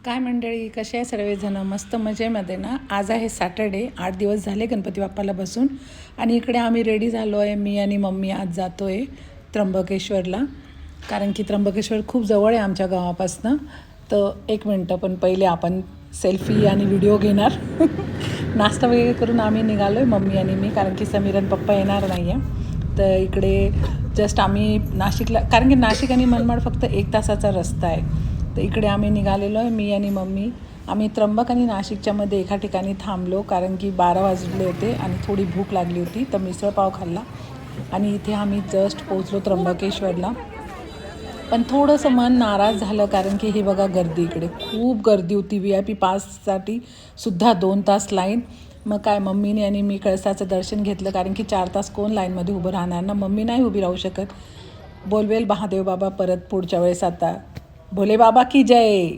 काय मंडळी, कसे आहे सर्वजण? मस्त मजेमध्ये ना. आज आहे सॅटर्डे, 8 दिवस झाले गणपती बाप्पाला बसून. आणि इकडे आम्ही रेडी झालो आहे. मी आणि मम्मी आज जातो आहे त्र्यंबकेश्वरला, कारण की त्र्यंबकेश्वर खूप जवळ आहे आमच्या गावापासून. तर एक मिनटं, पण पहिले आपण सेल्फी आणि व्हिडिओ घेणार. नाश्ता वगैरे करून आम्ही निघालो आहे, मम्मी आणि मी, कारण की समीरन पप्पा येणार नाही आहे. तर इकडे जस्ट आम्ही नाशिकला, कारण की नाशिक आणि मनमाड फक्त 1 तासाचा रस्ता आहे. तर इकडे आम्ही निघालेलो आहे, मी आणि मम्मी. आम्ही त्र्यंबक आणि नाशिकच्यामध्ये एका ठिकाणी थांबलो, कारण की 12 वाजले होते आणि थोडी भूक लागली होती. तर मिसळपाव खाल्ला आणि इथे आम्ही जस्ट पोचलो त्र्यंबकेश्वरला. पण थोडंसं मन नाराज झालं, कारण की हे बघा गर्दी, इकडे खूप गर्दी होती. VIP पाससाठी सुद्धा 2 तास लाईन. मग काय, मम्मीने आणि मी कळसाचं दर्शन घेतलं, कारण की 4 तास कोण लाईनमध्ये उभं राहणार ना. मम्मी नाही उभी राहू शकत. बोलवेल महादेव बाबा परत पुढच्या वेळेस. आता भोले बाबा की जय.